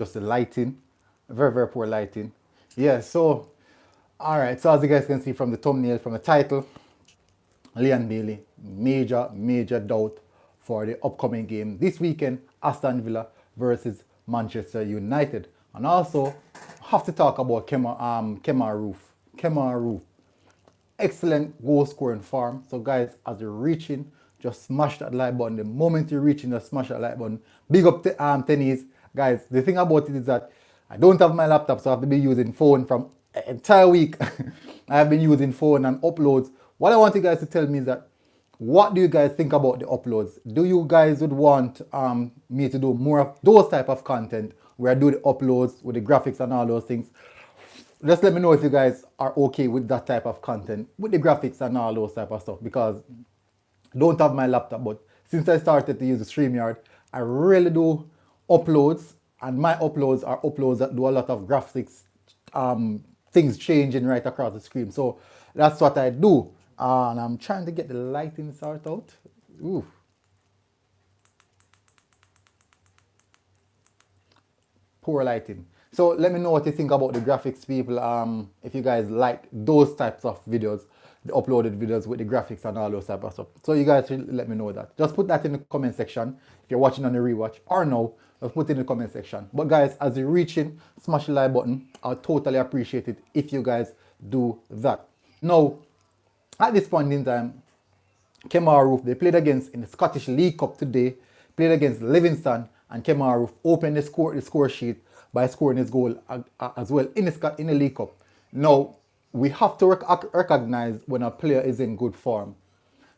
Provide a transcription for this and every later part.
just the lighting, very, very poor lighting. Yeah, so, all right, so as you guys can see from the thumbnail, from the title, Leon Bailey, major, major doubt for the upcoming game this weekend, Aston Villa versus Manchester United. And also, have to talk about Kemar Roofe. Kemar Roofe, excellent goal scoring form. So guys, as you're reaching, just smash that like button. The moment you're reaching, just smash that like button. Big up to tennis. Guys, the thing about it is that I don't have my laptop, so I have to be using phone from entire week. I have been using phone and uploads. What I want you guys to tell me is that what do you guys think about the uploads? Do you guys would want me to do more of those type of content where I do the uploads with the graphics and all those things? Just let me know if you guys are okay with that type of content, with the graphics and all those type of stuff, because I don't have my laptop, but since I started to use the StreamYard, I really do uploads, and my uploads are uploads that do a lot of graphics, things changing right across the screen. So that's what I do. And I'm trying to get the lighting sort out. Ooh. Poor lighting. So let me know what you think about the graphics, people. If you guys like those types of videos, the uploaded videos with the graphics and all those type of stuff. So you guys should let me know that. Just put that in the comment section. If you're watching on the rewatch or no, just put it in the comment section. But guys, as you're reaching, smash the like button. I'll totally appreciate it if you guys do that. Now, at this point in time, Kemar Roofe, they played against in the Scottish League Cup today, played against Livingston, and Kemar Roofe opened the score sheet by scoring his goal as well in the League Cup. Now, we have to recognize when a player is in good form.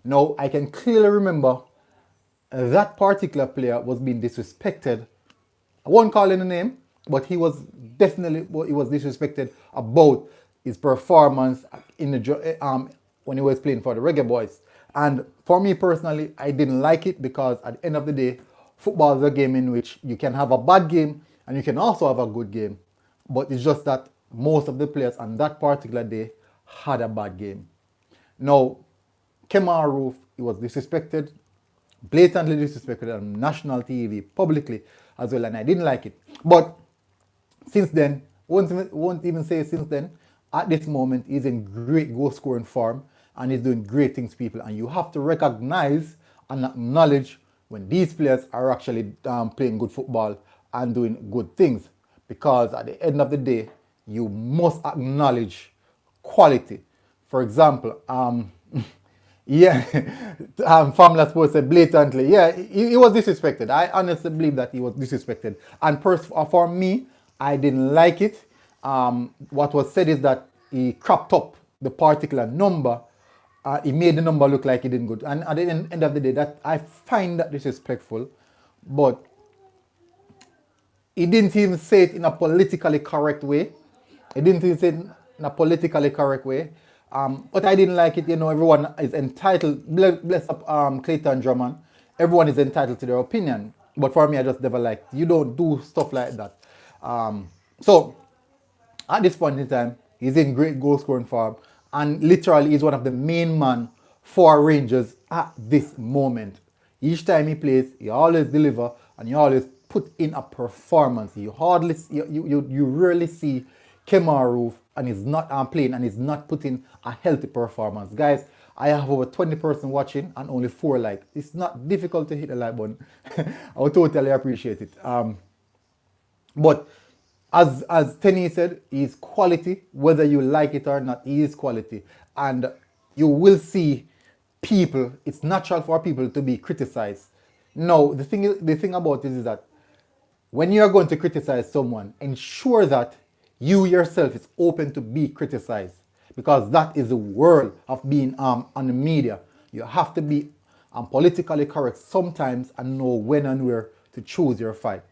Now, I can clearly remember that particular player was being disrespected. I won't call him a name, but he was disrespected about his performance in the when he was playing for the Reggae Boyz. And for me personally, I didn't like it because at the end of the day, football is a game in which you can have a bad game and you can also have a good game. But it's just that most of the players on that particular day had a bad game. Now, Kemar Roofe, he was disrespected, blatantly disrespected on national TV, publicly as well, and I didn't like it. But since then, won't even say since then, at this moment, he's in great goal scoring form and he's doing great things, people. And you have to recognize and acknowledge when these players are actually playing good football and doing good things. Because at the end of the day, you must acknowledge quality. For example, yeah, Famla Sports said blatantly, yeah, he was disrespected. I honestly believe that he was disrespected. And for me, I didn't like it. What was said is that he cropped up the particular number. He made the number look like he didn't good. And at the end of the day, that I find that disrespectful. But he didn't even say it in a politically correct way. He didn't even say it in a politically correct way. But I didn't like it. You know, everyone is entitled, bless up Clayton Drummond, everyone is entitled to their opinion. But for me, I just never liked, you don't do stuff like that. So, at this point in time, he's in great goal scoring form. And literally, he's one of the main man for Rangers at this moment. Each time he plays, he always deliver and he always put in a performance. You rarely see Kemar Roofe and he's not playing and he's not putting a healthy performance. Guys, I have over 20 person watching and only 4 likes. It's not difficult to hit the like button. I would totally appreciate it. But as Tenny said, he's quality. Whether you like it or not, he is quality. And you will see people, it's natural for people to be criticized. Now, the thing about this is that when you are going to criticize someone, ensure that you yourself is open to be criticized, because that is the world of being on the media. You have to be politically correct sometimes and know when and where to choose your fight.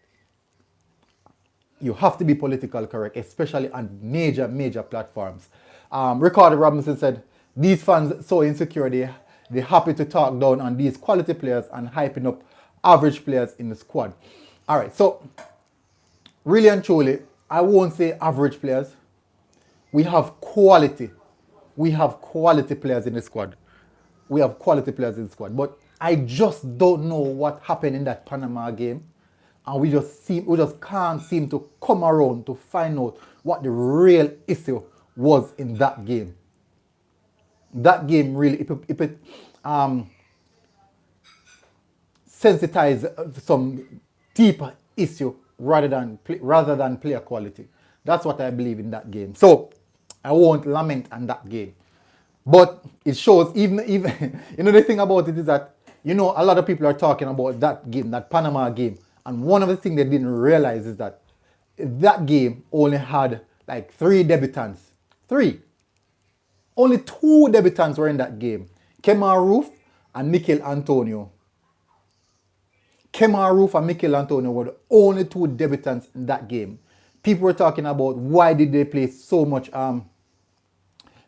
You have to be politically correct, especially on major platforms. Ricardo Robinson said, these fans so insecure, they're happy to talk down on these quality players and hyping up average players in the squad. All right, so really and truly, I won't say average players. We have quality. We have quality players in the squad. We have quality players in the squad. But I just don't know what happened in that Panama game. and we just can't seem to come around to find out what the real issue was in that game. That game really sensitized some deeper issue rather than player quality. That's what I believe in that game. So I won't lament on that game. But it shows even the thing about it is that a lot of people are talking about that game, that Panama game, and one of the things they didn't realize is that that game only had like 3 debutants. 3. Only 2 debutants were in that game. Kemar Roofe and Mikel Antonio. Kemar Roofe and Mikel Antonio were the only 2 debutants in that game. People were talking about why did they play so much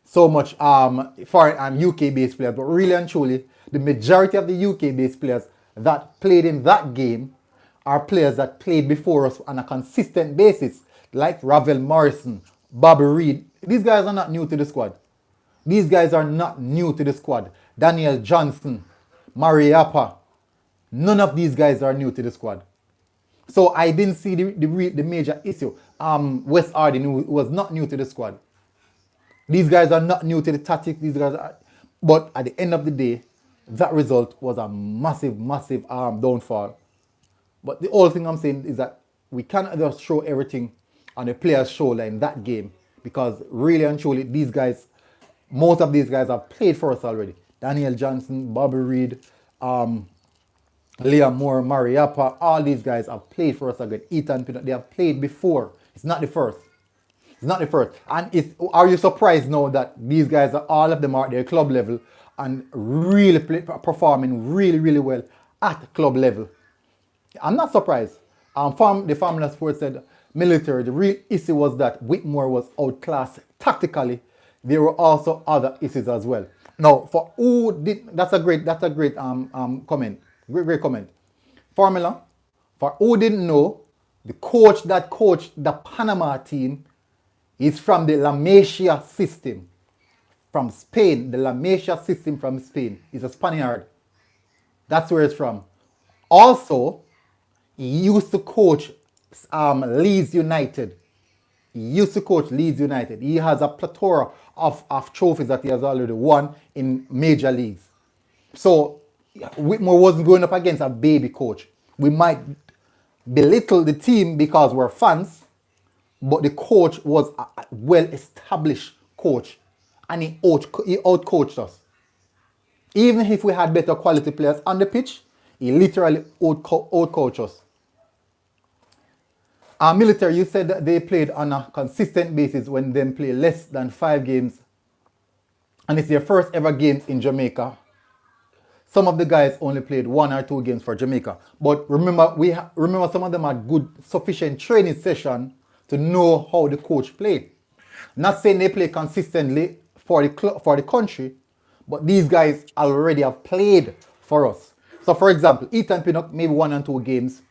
foreign UK-based players, but really and truly, the majority of the UK-based players that played in that game are players that played before us on a consistent basis, like Ravel Morrison, Bobby Reid. These guys are not new to the squad. These guys are not new to the squad. Daniel Johnson, Mariappa, none of these guys are new to the squad. So I didn't see the major issue. Wes Arden, who was not new to the squad. These guys are not new to the tactics. But at the end of the day, that result was a massive, massive downfall. But the whole thing I'm saying is that we cannot just throw everything on the player's shoulder in that game, because really and truly, most of these guys have played for us already. Daniel Johnson, Bobby Reid, Liam Moore, Mariappa, all these guys have played for us again. Ethan Pinnock, they have played before. It's not the first. It's not the first. And are you surprised now that these guys all of them are at their club level and really performing really, really well at club level? I'm not surprised. The Formula Sports said military, the real issue was that Whitmore was outclassed tactically. There were also other issues as well. Now, for who did, that's a great comment. Great comment. Formula, for who didn't know, the coach that coached the Panama team is from the La Masia system from Spain. The La Masia system from Spain is a Spaniard. That's where it's from. Also, he used to coach Leeds United. He has a plethora of trophies that he has already won in major leagues. So Whitmore wasn't going up against a baby coach. We might belittle the team because we're fans, but the coach was a well-established coach, and he outcoached us. Even if we had better quality players on the pitch, he literally outcoached us. Our military, you said that they played on a consistent basis when they play less than 5 games, and it's their first ever games in Jamaica. Some of the guys only played 1 or 2 games for Jamaica. But remember, some of them had good, sufficient training session to know how the coach played. Not saying they play consistently for the country, but these guys already have played for us. So for example, Ethan Pinnock, maybe 1 and 2 games.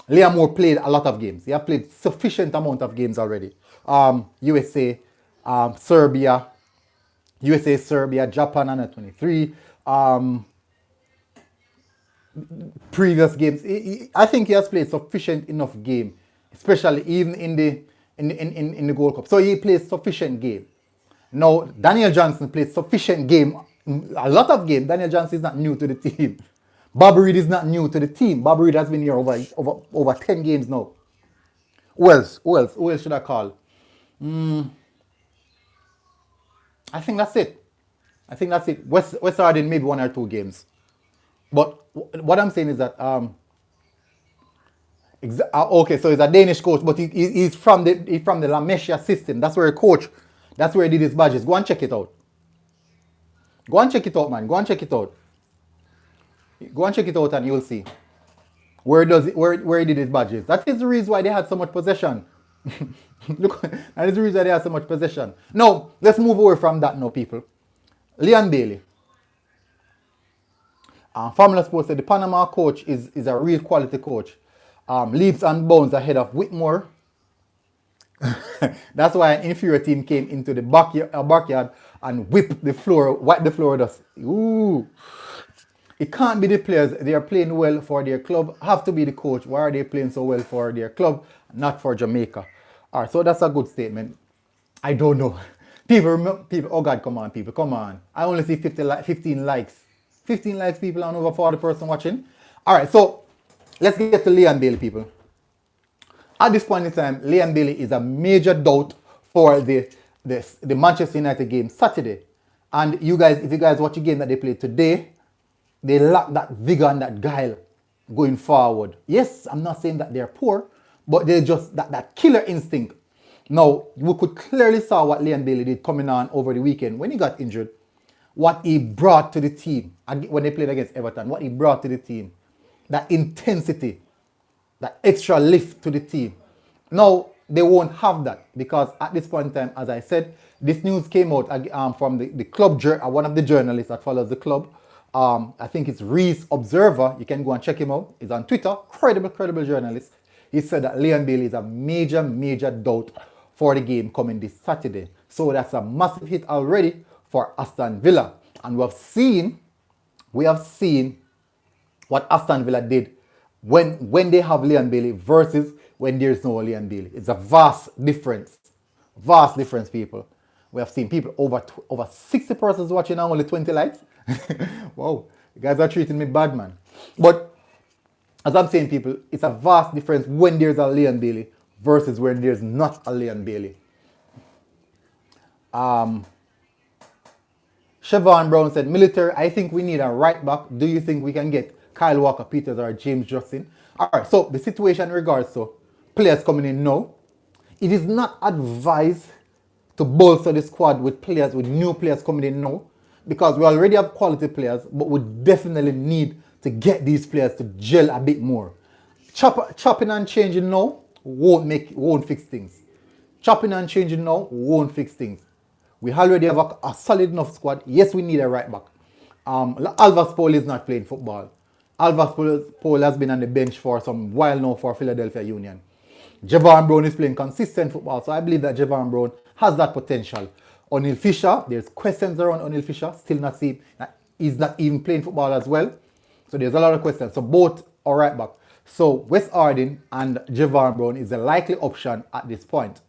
Liam Moore played a lot of games. He has played sufficient amount of games already. USA, Serbia, Japan under 23. Previous games, I think he has played sufficient enough game, especially even in the Gold Cup. So he plays sufficient game. Now Daniel Johnson played sufficient game, a lot of game. Daniel Johnson is not new to the team. Bobby Reid is not new to the team. Bobby Reid has been here over 10 games now. Who else should I call? I think that's it. West Arden maybe 1 or 2 games. But what I'm saying is that okay, so he's a Danish coach, but he's from the La Masia system. That's where he coached. That's where he did his badges. Go and check it out. Go and check it out, man. Go and check it out. Go and check it out, and you'll see where he did his badges. That is the reason why they had so much possession. Look, that is the reason why they had so much possession. Now let's move away from that now, people. Leon Bailey. Formula Sports said the Panama coach is a real quality coach. Leaps and bounds ahead of Whitmore. That's why an inferior team came into the backyard and wiped the floor with us. Ooh. It can't be the players. They are playing well for their club. Have to be the coach. Why are they playing so well for their club, not for Jamaica? All right, so that's a good statement. I don't know. People. Oh God, come on, people, come on. I only see 15 likes. 15 likes, people, and over 40 person watching. All right, so let's get to Leon Bailey, people. At this point in time, Leon Bailey is a major doubt for the Manchester United game Saturday. And you guys, if you guys watch the game that they played today, they lack that vigor and that guile going forward. Yes, I'm not saying that they're poor, but they're just that killer instinct. Now, we could clearly saw what Leon Bailey did coming on over the weekend when he got injured. What he brought to the team when they played against Everton, what he brought to the team. That intensity, that extra lift to the team. Now, they won't have that because at this point in time, as I said, this news came out from the club, one of the journalists that follows the club. I think it's Reese Observer. You can go and check him out. He's on Twitter. Credible journalist. He said that Leon Bailey is a major doubt for the game coming this Saturday. So that's a massive hit already for Aston Villa. And we have seen what Aston Villa did when they have Leon Bailey versus when there's no Leon Bailey. It's a vast difference. Vast difference, people. We have seen people over 60 persons watching and only 20 likes. Wow, you guys are treating me bad, man. But as I'm saying, people, it's a vast difference when there's a Leon Bailey versus when there's not a Leon Bailey. Siobhan Brown said, Military, I think we need a right back. Do you think we can get Kyle Walker-Peters or James Justin? All right, so the situation in regards to players coming in now, it is not advised to bolster the squad with new players coming in now, because we already have quality players, but we definitely need to get these players to gel a bit more. Chopping and changing now won't fix things. Chopping and changing now won't fix things. We already have a solid enough squad. Yes, we need a right back. Alvas Paul is not playing football. Alvas Paul has been on the bench for some while now for Philadelphia Union. Javon Brown is playing consistent football, so I believe that Javon Brown has that potential. O'Neil Fisher, there's questions around O'Neil Fisher. Still not see he's not even playing football as well. So there's a lot of questions. So both are right back. So Wes Harding and Javon Brown is a likely option at this point.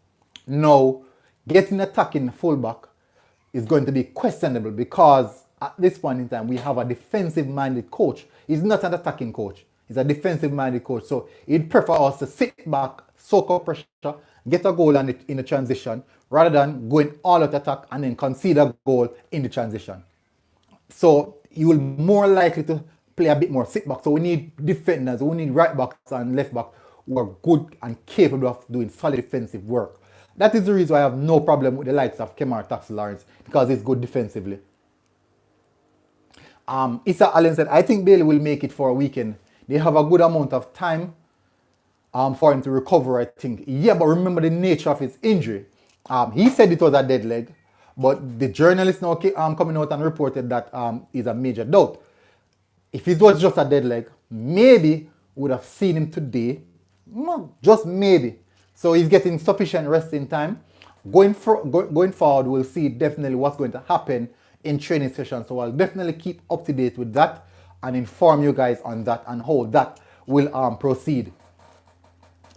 Now, getting attacking fullback is going to be questionable because at this point in time we have a defensive-minded coach. He's not an attacking coach. He's a defensive-minded coach. So he'd prefer us to sit back, soak up pressure, get a goal in the transition, rather than going all out attack and then concede a goal in the transition. So you will more likely to play a bit more sit back. So we need defenders, we need right backs and left back who are good and capable of doing solid defensive work. That is the reason why I have no problem with the likes of Kemar Roofe, because he's good defensively. Issa Allen said, I think Bailey will make it for a weekend. They have a good amount of time for him to recover, I think. Yeah, but remember the nature of his injury. He said it was a dead leg, but the journalist now coming out and reported that is a major doubt. If it was just a dead leg, maybe would have seen him today. Just maybe. So he's getting sufficient resting time. Going forward, we'll see definitely what's going to happen in training sessions. So I'll definitely keep up to date with that and inform you guys on that and how that will proceed.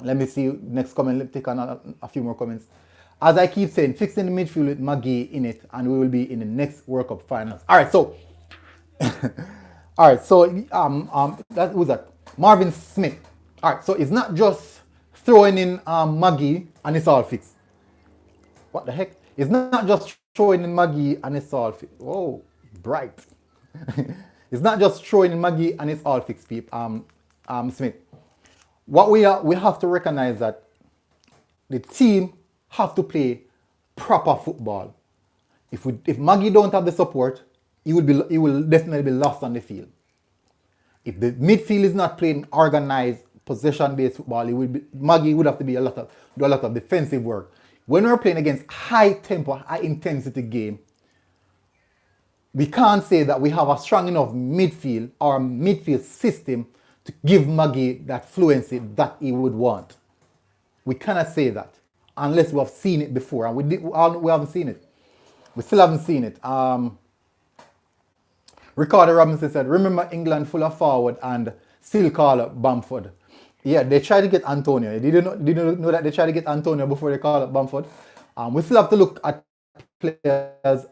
Let me see next comment. Let's take a few more comments. As I keep saying, fixing the midfield with Maggie in it, and we will be in the next World Cup finals. All right, so that was that Marvin Smith. All right, so it's not just throwing in Maggie and it's all fixed. What the heck? It's not just throwing in Maggie and it's all fixed. Whoa, bright. It's not just throwing in Maggie and it's all fixed, people. Smith. What we have to recognize that the team have to play proper football. If Maggie don't have the support, he will definitely be lost on the field. If the midfield is not playing organized, possession-based football, Maggie would have to do a lot of defensive work. When we're playing against high-tempo, high-intensity game, we can't say that we have a strong enough midfield or midfield system to give Maggie that fluency that he would want. We cannot say that unless we have seen it before, and we haven't seen it. We still haven't seen it. Ricardo Robinson said, remember England full of forward and still call up Bamford. Yeah, they tried to get Antonio. Did you know that they tried to get Antonio before they call up Bamford? We still have to look at players.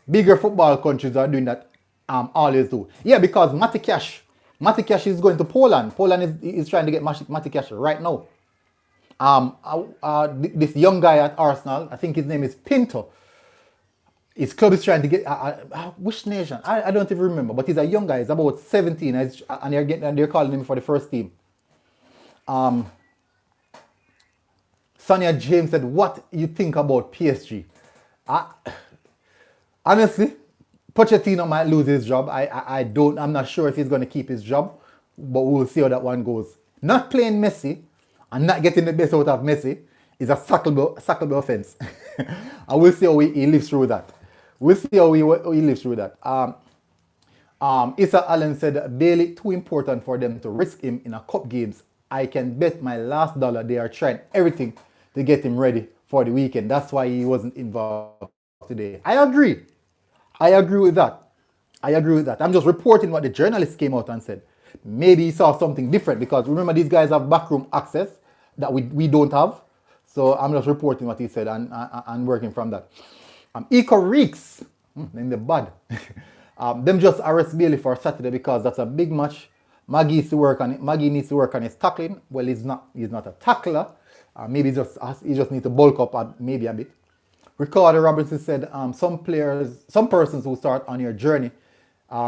Bigger football countries are doing that always do. Yeah, because Matty Cash is going to Poland. Poland is trying to get Matty Cash right now. This young guy at Arsenal, I think his name is Pinto. His club is trying to get which nation? I don't even remember. But he's a young guy. He's about 17, and they're calling him for the first team. Sonia James said, "What you think about PSG?" Honestly, Pochettino might lose his job. I'm not sure if he's going to keep his job, but we'll see how that one goes. Not playing Messi and not getting the best out of Messi is a sackable offense. And we'll see how he lives through that. We'll see how he lives through that. Issa Allen said, Bailey, too important for them to risk him in a cup games. I can bet my last dollar they are trying everything to get him ready for the weekend. That's why he wasn't involved today. I agree with that. I'm just reporting what the journalist came out and said. Maybe he saw something different because remember these guys have backroom access that we don't have. So I'm just reporting what he said and working from that. Eco Reeks, in the bud. Them just arrest Bailey for Saturday because that's a big match. Maggie needs to work on his tackling. Well, he's not a tackler. Maybe he just needs to bulk up maybe a bit. Ricardo Robinson said, some persons who start on your journey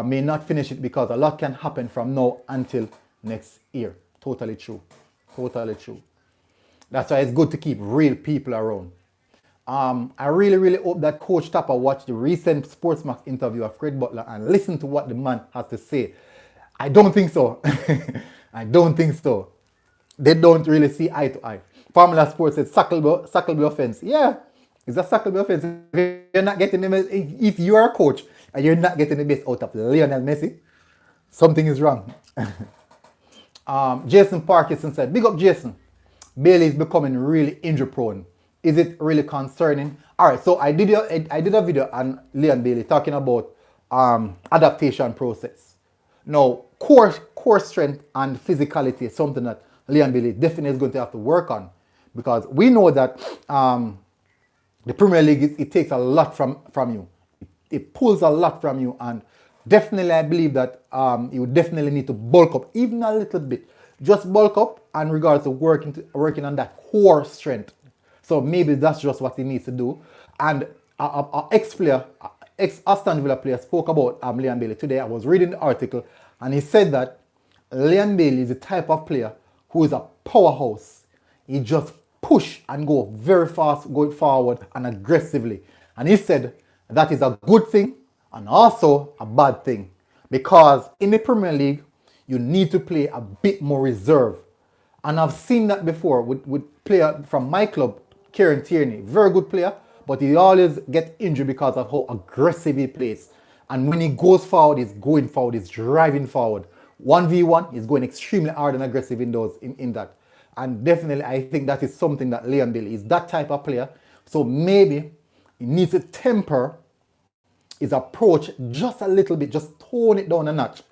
may not finish it because a lot can happen from now until next year. Totally true. That's why it's good to keep real people around. I really hope that Coach Tapper watched the recent Sportsmax interview of Craig Butler and listened to what the man has to say. I don't think so. They don't really see eye to eye. Formula Sports said sackable offense. Yeah, it's a sackable offense. If you are a coach and you're not getting the best out of Lionel Messi, something is wrong. Jason Parkinson said, big up Jason. Bailey is becoming really injury prone. Is it really concerning? All right, so I did a video on Leon Bailey talking about adaptation process. Now, core strength and physicality is something that Leon Bailey definitely is going to have to work on because we know that the Premier League, it takes a lot from you. It pulls a lot from you, and definitely I believe that you definitely need to bulk up even a little bit. Just bulk up in regards to working on that core strength. So maybe that's just what he needs to do. And an ex-Aston Villa player spoke about Leon Bailey today. I was reading the article and he said that Leon Bailey is the type of player who is a powerhouse. He just push and go very fast, going forward and aggressively. And he said that is a good thing and also a bad thing. Because in the Premier League, you need to play a bit more reserve. And I've seen that before with player from my club, Kieran Tierney, very good player, but he always gets injured because of how aggressive he plays. And when he goes forward, he's going forward, he's driving forward. 1v1, he's going extremely hard and aggressive in that. And definitely, I think that is something that Leon Bailey is that type of player. So maybe he needs to temper his approach just a little bit, just tone it down a notch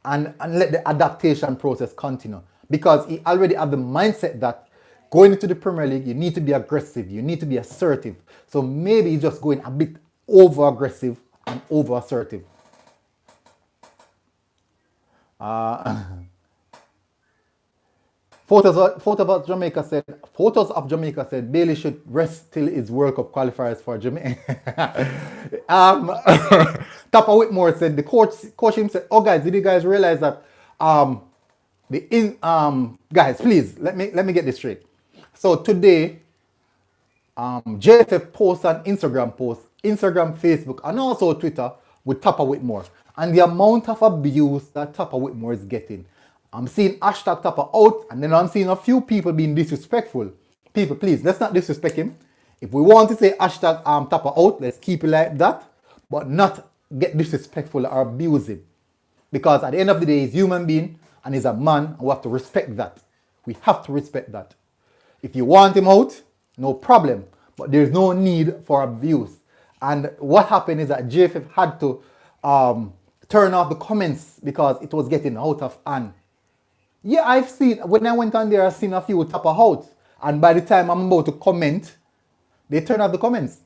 and let the adaptation process continue. Because he already have the mindset that going into the Premier League, you need to be aggressive, you need to be assertive. So maybe he's just going a bit over-aggressive and over-assertive. Photos of Jamaica said Bailey should rest till his World Cup qualifiers for Jamaica. Tapa Whitmore said the coach him said, oh guys, did you guys realize that guys, please let me get this straight. So today, JFF posts an Instagram, Facebook, and also Twitter with Tapa Whitmore. And the amount of abuse that Tapa Whitmore is getting. I'm seeing hashtag Tapa out, and then I'm seeing a few people being disrespectful. People, please, let's not disrespect him. If we want to say hashtag Tapa out, let's keep it like that, but not get disrespectful or abuse him. Because at the end of the day, he's a human being, and he's a man, and we have to respect that. We have to respect that. If you want him out, no problem. But there's no need for abuse. And what happened is that JFF had to turn off the comments because it was getting out of hand. Yeah, I've seen, when I went on there, I've seen a few tap out. And by the time I'm about to comment, they turn off the comments.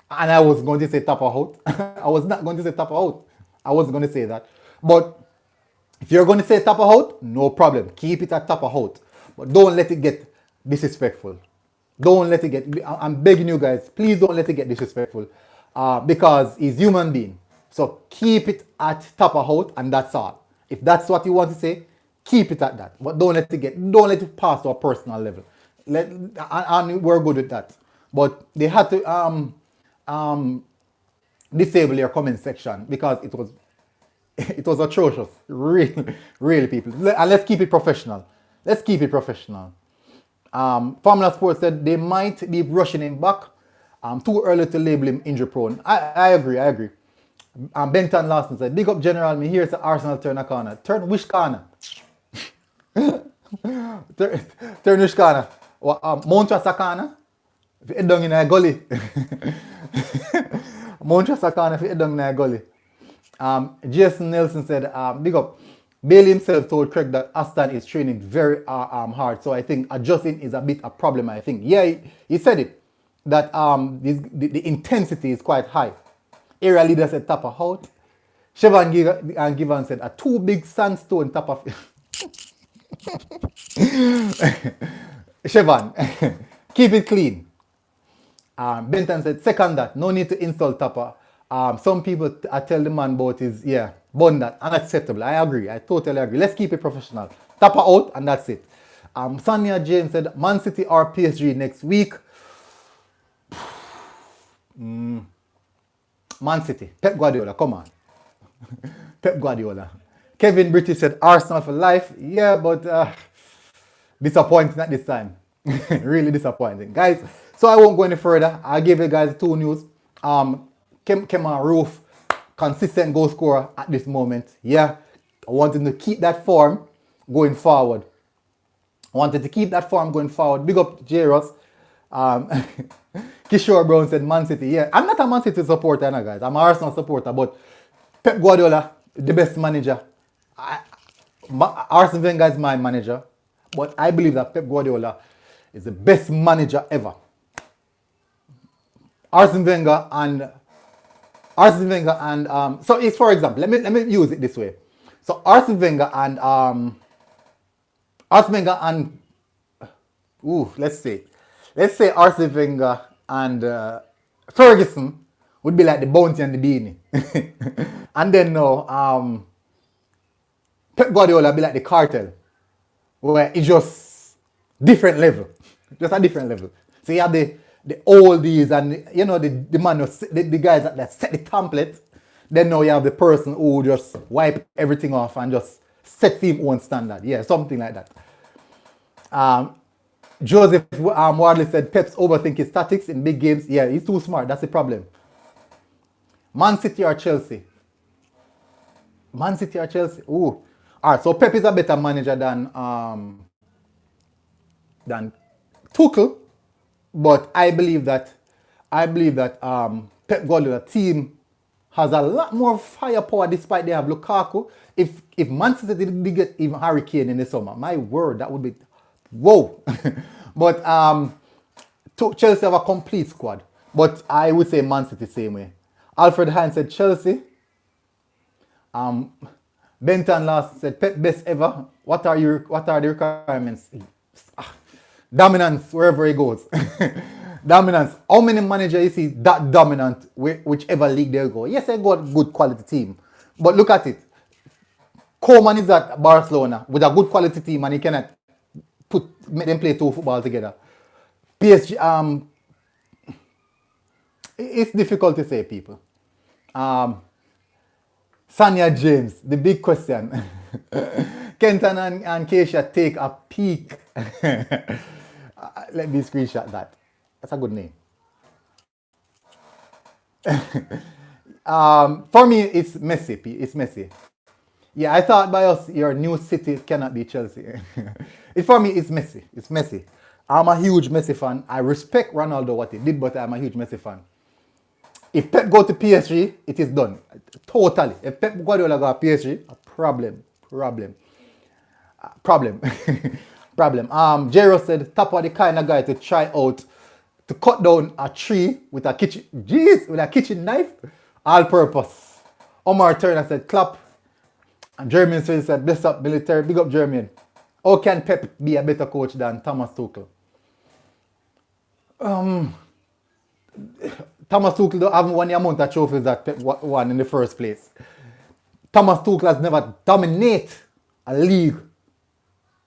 And I was going to say tap out. I was not going to say tap out. I wasn't going to say that. But if you're going to say tap out, no problem. Keep it at tap out. But don't let it get disrespectful. Don't let it get, I'm begging you guys, please don't let it get disrespectful. Because he's human being. So keep it at tap out and that's all. If that's what you want to say, keep it at that. But don't let it pass to a personal level. And we're good with that. But they had to disable your comment section because it was atrocious. Really, people. And let's keep it professional. Let's keep it professional. Formula Sports said they might be rushing him back. Too early to label him injury prone. I agree. Benton Lawson said, big up General, me here to Arsenal turn a corner. Turn which corner? Turn which corner? Montrose corner? If you head down in a gully. Montrose corner if you head down in a gully. Jason Nelson said, big up. Bailey himself told Craig that Aston is training very hard. So I think adjusting is a bit a problem, I think. Yeah, he said it. That the intensity is quite high. Area leader said tap out. Shevan and Givan said a too big sandstone tap of Shevan, keep it clean. Benton said second that, no need to insult Tapper. Some people tell the man about his bun that unacceptable. I agree, I totally agree. Let's keep it professional. Tapper out and that's it. Sonia James said Man City or PSG next week. Man City, Pep Guardiola, come on. Pep Guardiola. Kevin British said Arsenal for life. Yeah, but disappointing at this time. Really disappointing. Guys, so I won't go any further. I'll give you guys two news. Kemar Roofe, consistent goal scorer at this moment. Yeah, I wanted to keep that form going forward. Big up J-Ross. Kishore Brown said Man City. Yeah, I'm not a Man City supporter, guys. I'm an Arsenal supporter, but Pep Guardiola, the best manager. Arsene Wenger is my manager, but I believe that Pep Guardiola is the best manager ever. Arsene Wenger and so it's, for example, let me use it this way. So Arsene Wenger and let's say Arsene Wenger and Ferguson would be like the bounty and the beanie. And then now Pep Guardiola be like the cartel, where it's just different level. Just a different level. So you have the oldies and the man, the guys that set the template. Then now you have the person who just wipe everything off and just set his own standard. Yeah, something like that. Joseph Wardley said Pep's overthink his tactics in big games. Yeah, he's too smart. That's the problem. Man City or Chelsea? Man City or Chelsea? Ooh. Alright, so Pep is a better manager than Tuchel, but I believe that Pep Guardiola team has a lot more firepower despite they have Lukaku. If Man City did get even Harry Kane in the summer, my word, that would be whoa. But Chelsea have a complete squad. But I would say Man City same way. Alfred Hines said Chelsea. Benton Last said Pep best ever. What are the requirements? Dominance wherever he goes. Dominance. How many managers you see that dominant whichever league they go? Yes, they got good quality team. But look at it. Koeman is at Barcelona with a good quality team and he cannot make them play two football together. PSG, it's difficult to say, people. Sonia James, the big question. Kenton and Keisha take a peek. Let me screenshot that. That's a good name. For me, it's messy. It's messy. Yeah, I thought by us, your new city cannot be Chelsea. For me, it's messy. It's messy. I'm a huge Messi fan. I respect Ronaldo, what he did, but I'm a huge Messi fan. If Pep go to PSG, it is done. Totally. If Pep Guardiola go to PSG, a problem. Problem. Jero said, Tap are the kind of guy to try out to cut down a tree with a kitchen knife, all purpose. Omar Turner said, clap. And Jeremy said, bless up military, big up Jeremy. How can Pep be a better coach than Thomas Tuchel? Thomas Tuchel haven't won the amount of trophies that Pep won in the first place. Thomas Tuchel has never dominated a league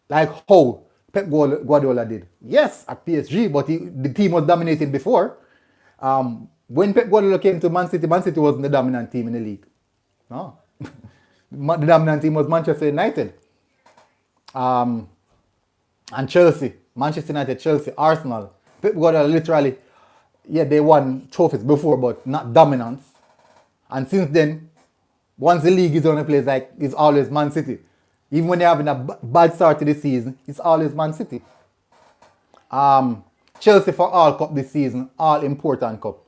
like how Pep Guardiola did. Yes, at PSG, but the team was dominated before. When Pep Guardiola came to Man City wasn't the dominant team in the league. No. The dominant team was Manchester United. And Chelsea. Manchester United, Chelsea, Arsenal. Pep Guardiola literally, they won trophies before, but not dominance. And since then, once the league is on a place, like, it's always Man City. Even when they're having a bad start to the season, it's always Man City. Chelsea for all cup this season, all important cup.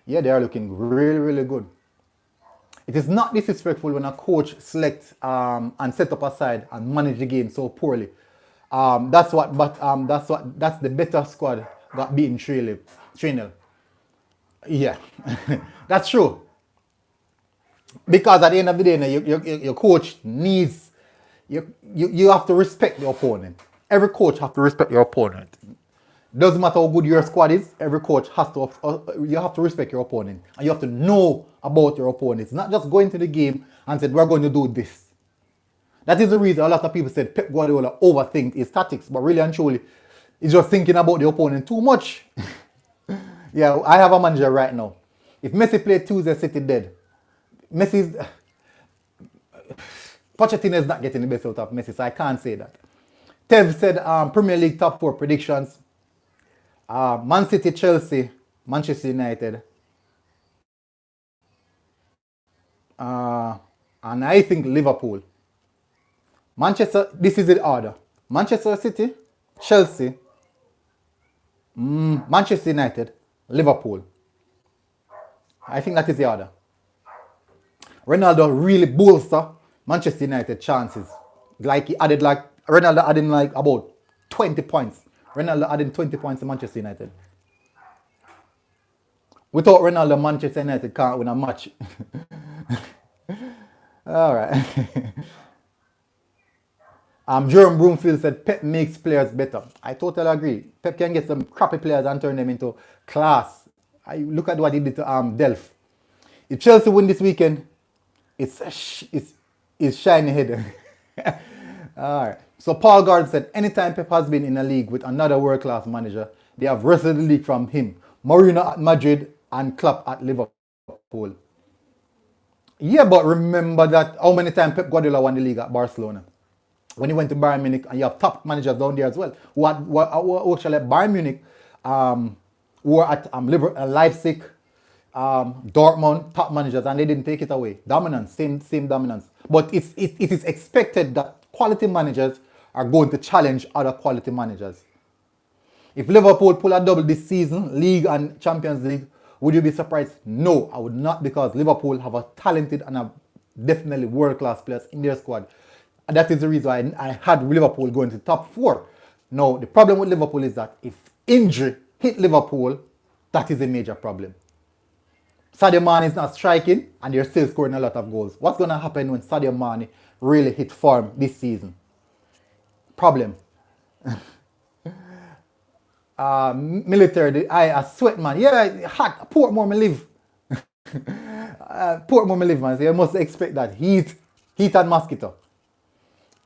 Yeah, they are looking really, really good. It is not disrespectful when a coach selects and set up a side and manage the game so poorly. That's the better squad got beaten 3-0. Yeah, that's true. Because at the end of the day, your coach needs, you have to respect the opponent. Every coach has to respect your opponent. Doesn't matter how good your squad is, every coach has to, you have to respect your opponent. And you have to know about your opponent. It's not just go into the game and say, we're going to do this. That is the reason a lot of people said Pep Guardiola overthink his tactics, but really and truly, he's just thinking about the opponent too much. Yeah, I have a manager right now. If Messi played Tuesday, City dead. Pochettino is not getting the best out of Messi, so I can't say that. Tev said Premier League top 4 predictions. Man City, Chelsea, Manchester United. And I think Liverpool. This is the order. Manchester City, Chelsea, Manchester United, Liverpool. I think that is the order. Ronaldo really bolster Manchester United chances. Ronaldo added about 20 points. Ronaldo adding 20 points to Manchester United. Without Ronaldo, Manchester United can't win a match. All right. Jerome Broomfield said Pep makes players better. I totally agree. Pep can get some crappy players and turn them into class. Look at what he did to Delph. If Chelsea win this weekend, it's shiny head. All right. So Paul Gard said, anytime Pep has been in a league with another world-class manager, they have wrestled the league from him. Mourinho at Madrid and Klopp at Liverpool. Yeah, but remember that how many times Pep Guardiola won the league at Barcelona? When he went to Bayern Munich, and you have top managers down there as well. Who actually at Bayern Munich, who were at Leipzig, Dortmund, top managers, and they didn't take it away. Dominance, same dominance. But it is expected that quality managers are going to challenge other quality managers. If Liverpool pull a double this season, League and Champions League, would you be surprised? No, I would not, because Liverpool have a talented and a definitely world-class players in their squad. And that is the reason why I had Liverpool going to top 4. Now, the problem with Liverpool is that if injury hit Liverpool, that is a major problem. Sadio Mane is not striking and they're still scoring a lot of goals. What's going to happen when Sadio Mane really hit form this season? Problem. Military, a sweat man. Yeah, hot. Portmore me live. Portmore me live, man. So you must expect that. Heat and mosquito.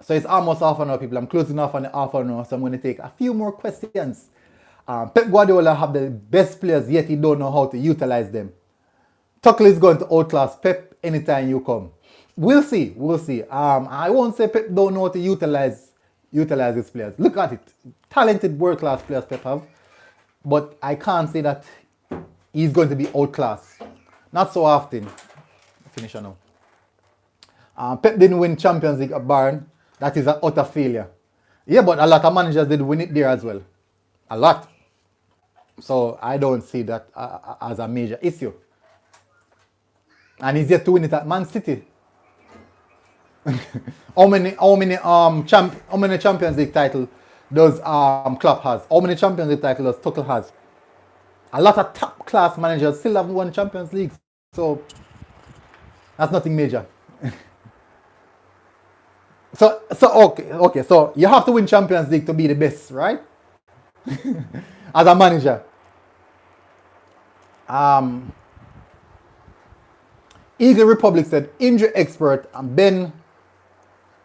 So it's almost half an hour, people. I'm closing off on the half an hour, so I'm going to take a few more questions. Pep Guardiola have the best players, yet he don't know how to utilize them. Tuchel is going to outclass Pep anytime you come. We'll see. I won't say Pep don't know how to utilize his players. Look at it. Talented world-class players Pep have. But I can't say that he's going to be outclassed. Not so often. Finish now. Pep didn't win Champions League at Bayern. That is an utter failure. Yeah, but a lot of managers did win it there as well. A lot. So I don't see that as a major issue. And he's yet to win it at Man City. How many Champions League title does Klopp has? How many Champions League title does Tuchel has? A lot of top class managers still haven't won Champions League. So that's nothing major. So okay. So you have to win Champions League to be the best, right? As a manager. Eagle Republic said injury expert Ben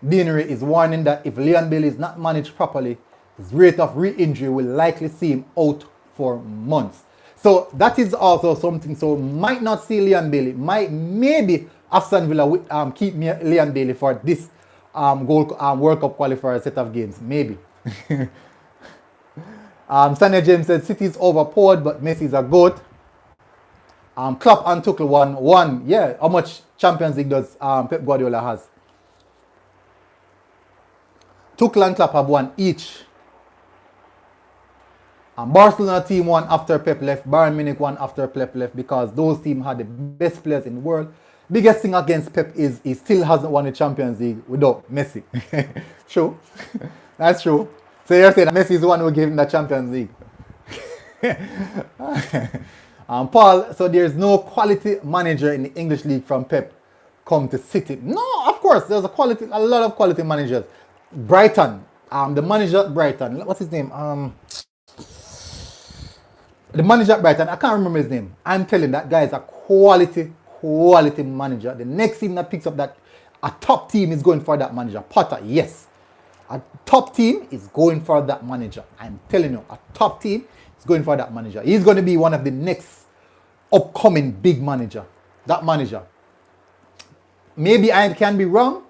Deanery is warning that if Leon Bailey is not managed properly, his rate of re-injury will likely see him out for months. So that is also something. So might not see Leon Bailey. Maybe Aston Villa will keep Leon Bailey for this World Cup qualifier set of games. Maybe. Sanya James said City is overpowered, but Messi is a goat. Klopp and Tuchel won. Yeah, how much Champions League does Pep Guardiola has? Tuchel and Klopp have won each. Barcelona team won after Pep left. Bayern Munich won after Pep left because those teams had the best players in the world. Biggest thing against Pep is he still hasn't won the Champions League without Messi. True. That's true. So you're saying that Messi is the one who gave him the Champions League. Paul, so there's no quality manager in the English league from Pep come to City. No, of course, there's a lot of quality managers. Brighton, the manager at Brighton, what's his name? The manager at Brighton, I can't remember his name. I'm telling that guy is a quality manager. The next team that picks up that, a top team is going for that manager. Potter, yes. A top team is going for that manager. I'm telling you, a top team is going for that manager. He's going to be one of the next upcoming big manager. That manager. Maybe I can be wrong,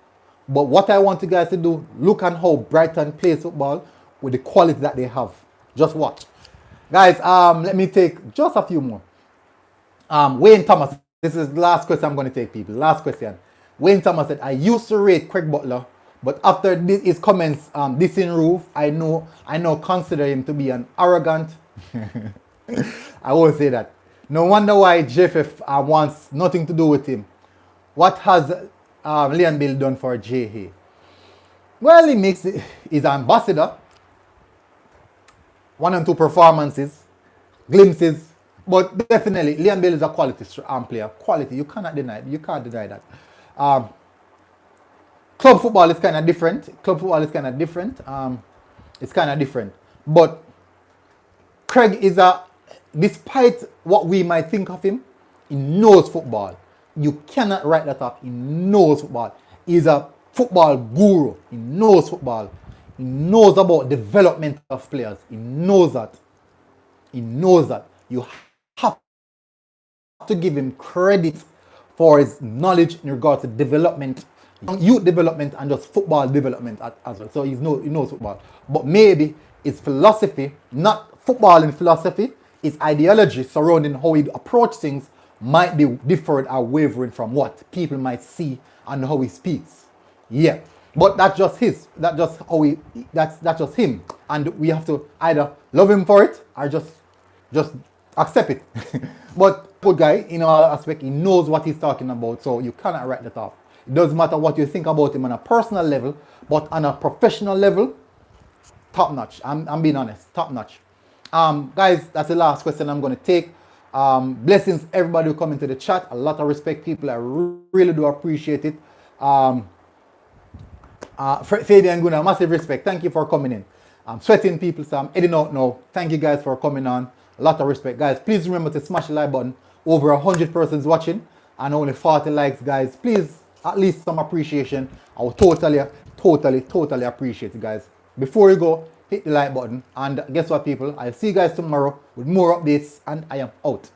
but what I want you guys to do, look at how Brighton plays football with the quality that they have. Just watch. Guys, let me take just a few more. Wayne Thomas, this is the last question I'm going to take, people. Last question. Wayne Thomas said, I used to rate Craig Butler, but after his comments dissing Roofe, I now consider him to be an arrogant. I won't say that. No wonder why JFF wants nothing to do with him. What has Leon Bailey done for JA? Well, he makes his ambassador. 1 and 2 performances, glimpses, but definitely Leon Bailey is a quality player. Quality, you cannot deny it. You can't deny that. Club football is kind of different. It's kind of different. But Craig is despite what we might think of him, he knows football. You cannot write that off. He knows football. He's a football guru. He knows football. He knows about development of players. He knows that. You have to give him credit for his knowledge in regards to development, youth development, and just football development as well. So he knows football. But maybe his philosophy, not football in philosophy, his ideology surrounding how he approaches things might be different or wavering from what people might see and how he speaks. Yeah. But that's just that's just him. And we have to either love him for it or just accept it. But good guy, in all aspects, he knows what he's talking about, so you cannot write that off. It doesn't matter what you think about him on a personal level, but on a professional level, top notch. I'm being honest, top notch. Guys, that's the last question I'm going to take. Blessings everybody who come into the chat. A lot of respect, people. I really do appreciate it. Fabian Guna, massive respect. Thank you for coming in. I'm sweating, people, so I'm heading out now. Thank you guys for coming on. A lot of respect, guys. Please remember to smash the like button. Over 100 persons watching and only 40 likes, guys. Please, at least some appreciation. I will totally appreciate it, guys. Before you go, hit the like button. And guess what, people? I'll see you guys tomorrow with more updates, and I am out.